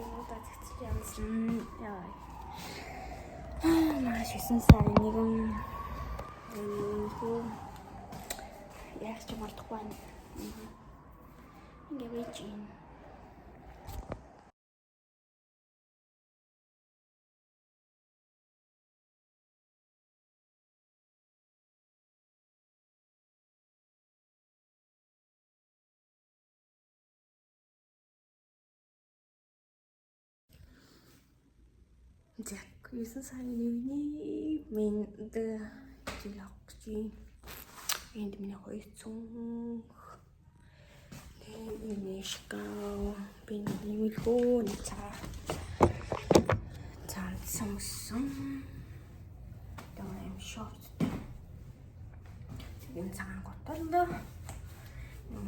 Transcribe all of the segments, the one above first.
удаа цэцэл явсан. Яа. Маш 9 сарын 1 хөө яаж ч мартахгүй байна. Ингээ байж юм. Так, 9 сарын 1-ний минь жилогч. Энд миний хоёр цүнх. Миний шкаф, биний хөө цаа. Цаа самсан. Дэм шорт. Тэгээд цагаан готондоо. Юм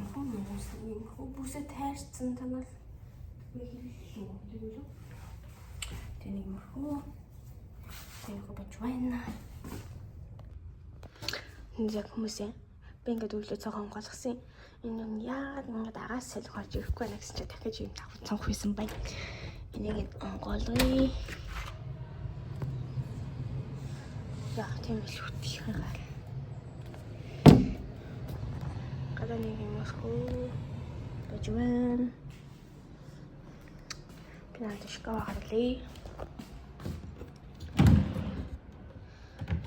хүмүүсээ таарсан танаар хэлсэн үү? Тэнийг мөрхөө. Тэнийг бож байна. Яг хүмүүсээ би ингээд өглөө цогоо онгойлгосон. Энэ нь яагаад ингээд агаас салхи орж ирэхгүй байна гэсэн чи дахиж юм цонх хийсэн байна. Энийг онгойлгоё. Яа, тийм л үтгийхэн гал. Гадаа нэг юм мөрхөө. Бож байна. Би надад шкаф харлаа.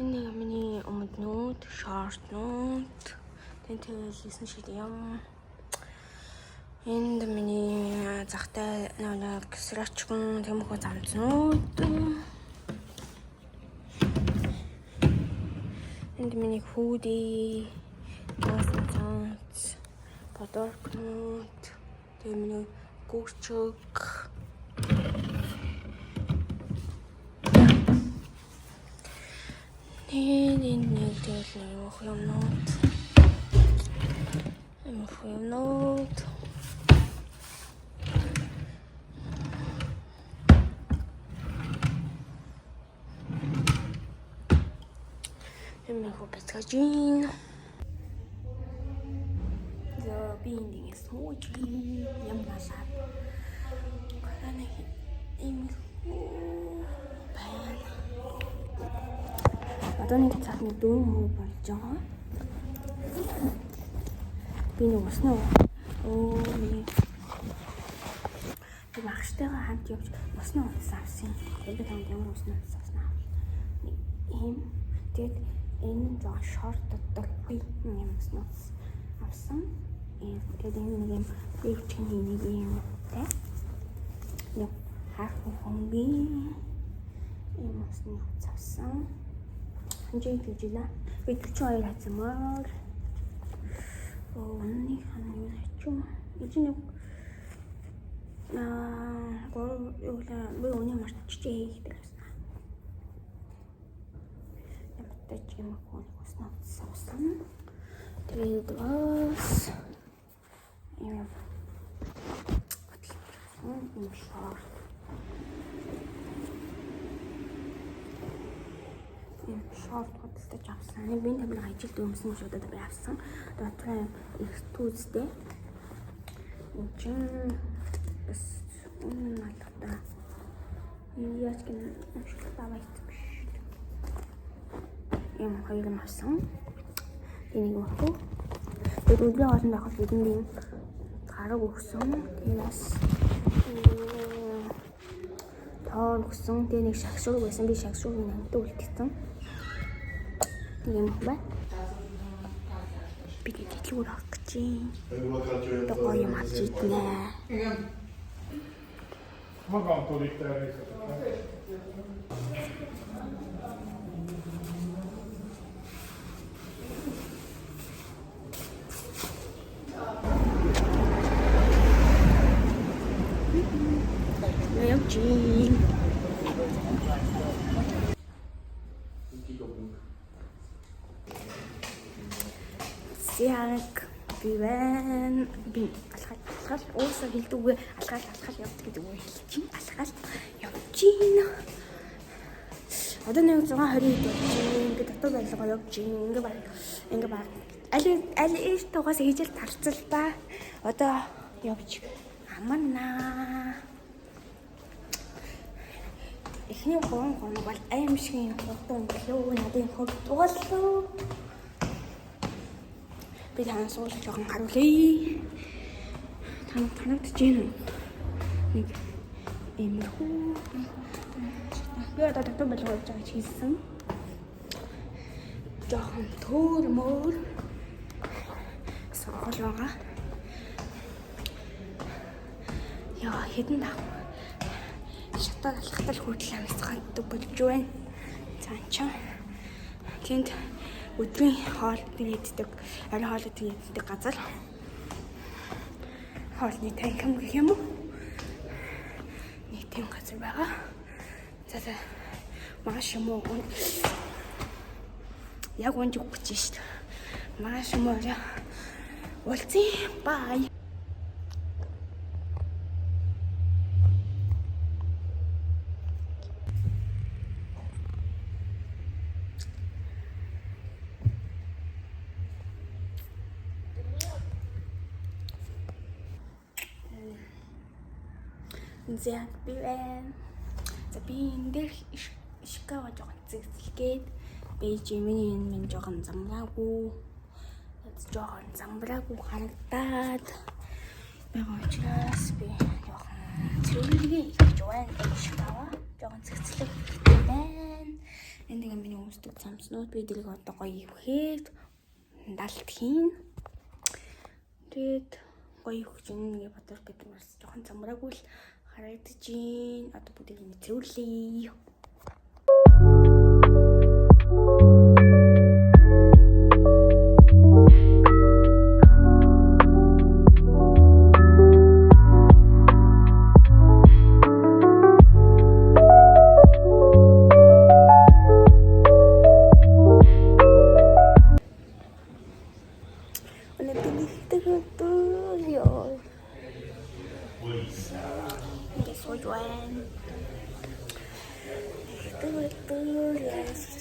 Энэ миний өмнөд шортнууд тэнтэй хийсэн шиг юм. Энд миний захтай нэг срачгон тэмхүү замцнууд. Энд миний хууди замц подоркнууд тэ миний гүрчөг. Нэг тэгэл юмнууд. Юмнууд. Эмэхүү бацгажин. За би энийг сууж юм насаад. Гадаа эмэхүү байна. Одоо нэг цааны дөрөв хөө болж байгаа. Би нэг уснаа. Би багштайгаа хамт явж уснаа авсан. Тэгээд танд ямар уснаа авсан. Ийм тэгээд энэ жоо шортод юм уснаа авсан. Тэгээд энэ нэг юм өвчний нэг юм тэ. Яг хаах хонги ийм уснаа авсан. Хинжээ хийжээ. Би 42 хацмаар. Онны хана юу хийчих. Эцэг би өнөө марччихээ хийдэг байсан. Ямтай ч юм уу уснаа авсан. Тэгээд бас юм шорт. Шорт хөдөлтөж авсан. Би тамиг ажилд өмсөн шуудад би авсан. Дотроо их түүзтэй. Энд бас малта. Яаж гэн шилтаа байт биш. Юм хоёр юм авсан. Энийг өгөө. Тэгээд өглөө хоолн байхад бидний гараг өгсөн. Тиймээс тоор өгсөн. Тэгээд нэг шагшуур байсан. Би шагшуурыг намтаа үлдээсэн. Юм байна. Би дэлгүүр авах гэж юм. Одоо юм авч иднэ. Magam tolik természetesen. Jin. Siak бивэн би алхал уусаа хэлдэггүй алхал явдаг гэдэг үг хэлчих. Алхал явж гин. Одоо нэг 6:20 болж ингээд дотор байлгаа явж гин. Ингээ баг аль иш тугаас хийж л тарцал та. Одоо явж амарнаа. Эхний 3 хоног бол аимшигын хурдан гэлөө надын хурдууллаа. Би танаас уул жоохон харуулъя. Танагдаж байна уу? Нэг иймэрхүү. Би одоо татсан болгож байгаа хийсэн. Жоохон төөр мөр сонгол байгаа. Яа хэдэн даа. Шатаа алхтал хүртэл амсгахад болж байна. Цаанчаа. Тэнд өдрийн хоолны иддэг, орой хоолны иддэг газар. Хоолны танхим гэх юм уу? Нэг тийм газар байгаа. За маш юм уу? Яг унж өгч шүү дээ. Маш юм уу? Уулзъя. Bye. За би энэ дээр ишкава жоохон цэгцлгээд бэж миний энэ минь жоохон замраагүй харагдаад байгаа учраас би жоохон цэвэрлэгээ хийж байна. Ишкава жоохон цэгцлэг байна. Энд нэг миний өмсдөг цамцнууд би дэрэг одоо гоё ивхэд далд хийн. Тэгээд гоё ивч нэг бодор гэдэг нь жоохон замраагүй л харагдаж байна. Одоо бүгдийг нь цэвэрлэе. Yes,